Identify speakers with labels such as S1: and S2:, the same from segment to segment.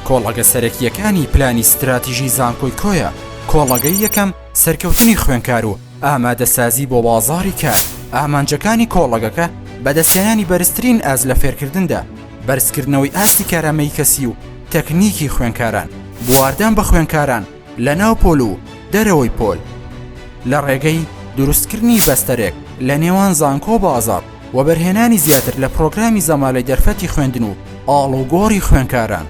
S1: کۆڵەگە سەرەکیەکانی پلانی استراتیژی زانکۆی کۆیە. کۆڵەگەی یەکەم سەرکەوتنی خوێنکار و ئامادەسازی بۆ بازاڕی کار. ئامانجەکانی کۆڵەگەکە بەدەستهێنانی بەرزترین ئاز لە فێرکردندا، بەرزکردنەوەی ئاستی کارامەیی کەسی و تەکنیکی خوێنکاران، بواردان بە خوێنکاران لە ناو پۆل و دەرەوەی پۆل، لە ڕێگەی دروستکردنی بەستەرێک لە نێوان زانکۆ و بازاڕ و بەرهێنانی زیاتر لە پرۆگرامی زەمالەی دەرفەتی خوێندن و ئاڵوگۆڕی خوێنکاران.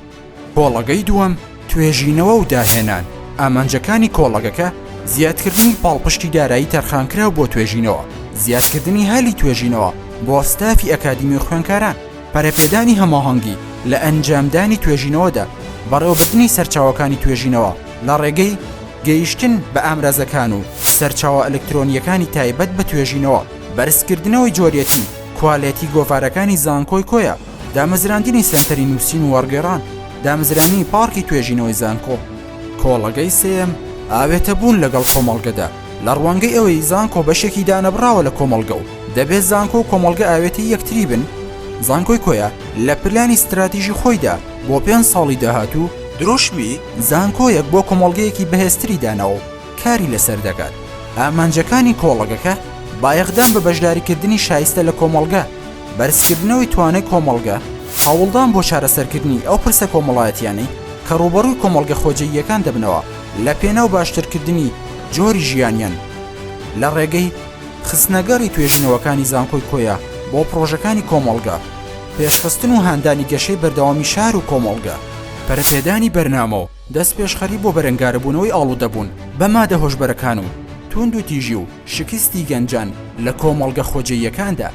S1: کۆڵەگەی دووەم توێژینەوە و داهێنان. ئامانجەکانی کۆڵەگەکە زیادکردنی پاڵپشتی دارایی تەرخانکراو بۆ توێژینەوە، زیادکردنی هەلی توێژینەوە بۆ ستافی ئەکادیمی و خوێنکاران، پەرەپێدانی هەماهەنگی لە ئەنجامدانی توێژینەوەدا، بەڕێوەبردنی سەرچاوەکانی توێژینەوە لە ڕێگەی گەیشتن بە ئامرازەکان و سەرچاوە ئەلکترۆنیەکانی تایبەت بە توێژینەوە، بەرزکردنەوەی جۆریەتی کوالێتی گۆڤارەکانی زانکۆی کۆیە، دامەزراندنی سنتەری نووسین و وەرگێڕان، دامەزرانی پارکی توێژینەوەی زانکۆ. کۆڵەگەی سێم ئاوێتەبوون لەگەڵ کۆمەڵگەدا. لە ڕوانگەی ئەوەی زانکۆ بەشێکی دانەبراوە لە کۆمەڵگە و دەبێت زانکۆ و کۆمەڵگە ئاوێتی یەکتری بن، زانکۆی کۆیە لە پلانی استراتیژی خۆیدا بۆ 5 ساڵی داهاتوو دروشمی زانکۆیەک بۆ کۆمەڵگەیەکی بەهێزتری داناوە و کاری لەسەر دەکات. ئامانجەکانی کۆڵەگەکە با یەقدام بە بەشداریکردنی شایستە لە کۆمەڵگە، بەرزکردنەوەی توانای کۆمەڵگە، هەوڵدان بۆ چارەسەرکردنی ئەو پرسە کۆمەڵایەتیانەی کە ڕوبەڕووی کۆمەڵگە خۆجێیەکان دەبنەوە، لە پێناو باشترکردنی جۆری ژیانیان لە ڕێگەی خستنەگەڕی توێژینەوەکانی زانکۆی کۆیە بۆ پرۆژەکانی کۆمەڵگە، پێشخستن و هاندانی گەشەی بەردەوامی شار و کۆمەڵگە، پەرەپێدانی بەرنامە و دەست پێشخەری بۆ بەرەنگاربوونەوەی ئاڵوودەبوون بە مادە هۆشبەرەکان و توند و تیژی و شکستی گەنجان لە کۆمەڵگە خۆجێیەکاندا.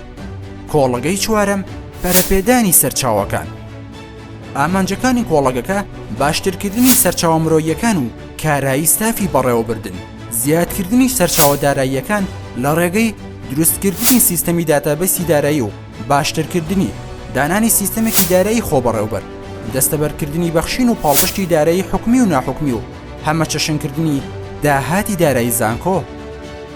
S1: کۆڵەگەی چوارەم پەرەپێدانی سەرچاوەکان. ئامانجەکانی کۆڵەگەکە باشترکردنی سەرچاوە مرۆییەکان و کارایی ستافی بەڕێوەبردن، زیادکردنی سەرچاوە داراییەکان لە ڕێگەی دروستکردنی سیستەمی داتابەسی دارایی و باشترکردنی دانانی سیستەمێکی دارایی خۆبەڕێوەبەر، دەستەبەرکردنی بەخشین و پاڵپشتی دارایی حکومی و ناحکومی و هەمە چەشنکردنی داهاتی دارایی زانکۆ.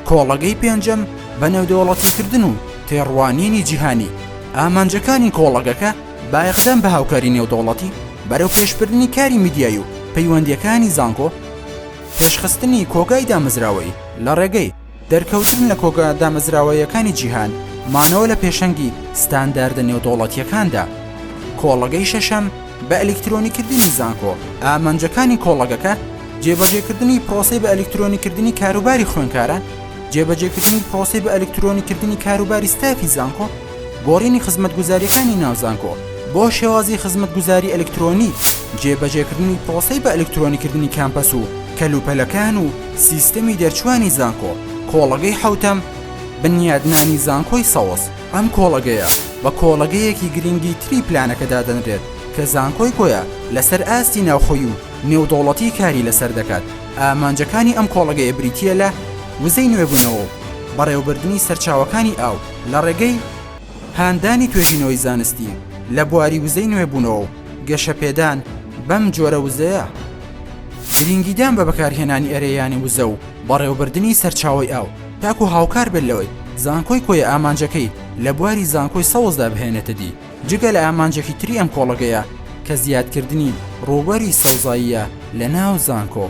S1: کۆڵەگەی پێنجەم بە نێودەوڵەتیکردن و تێڕوانینی جیهانی. ئامانجەکانی کۆڵەگەکە با یەقدام بە هاوکاری نێودەوڵەتی بەرەو پێشبردنی کاری میدیایی و پەیوەندیەکانی زانکۆ، پێشخستنی کۆگای دامەزراوەی لە ڕێگەی دەرکەوتن لە کۆگا دامەزراوەیەکانی جیهان، مانەوە لە پێشەنگی ستانداردە نێودەوڵەتیەکاندا. کۆڵەگەی شەشەم بە ئەلکترۆنیکردنی زانکۆ. ئامانجەکانی کۆڵەگەکە جێبەجێکردنی پرۆسەی بە ئەلکترۆنیکردنی کاروباری خوێنکاران، جێبەجێکردنی پرۆسەی بە ئەلکترۆنیکردنی کاروباری ستافی زانکۆ، گۆڕینی خزمەتگوزاریەکانی ناو زانکۆ بۆ شێوازی خزمەتگوزاری ئەلکترۆنی، جێبەجێکردنی پرۆسەی بە ئەلکترۆنیکردنی کامپەس و کەلوپەلەکان و سیستەمی دەرچوانی زانکۆ. کۆڵەگەی حەوتەم بنیادنانی زانکۆی سەوز. ئەم کۆڵەگەیە بە کۆڵەگەیەکی گرنگی تری پلانەکەدا دەنرێت کە زانکۆی کۆیە لەسەر ئاستی ناوخۆی و نێودەوڵەتی کاری لەسەر دەکات. ئامانجەکانی ئەم کۆڵەگەیە بریتیە لە وزەی نوێبوونەوە و بەڕێوەبردنی سەرچاوەکانی ئاو لە ڕێگەی هاندانی توێژینەوەی زانستی لە بواری وزەی نوێبوونەوە و گەشەپێدان بەم جۆرە وزەیە. گرنگیدان بە بەکارهێنانی ئەرێیانی وزە و بەڕێوەبردنی سەرچاوی ئاو تاکو هاوکار بێت لەوەی زانکۆی کۆیە ئامانجەکەی لە بواری زانکۆی سەوزدا بهێنێتە دی. جگە لە ئامانجێکی تری ئەم کۆڵەگەیە کە زیادکردنی ڕووبەری سەوزاییە لە ناو زانکۆ.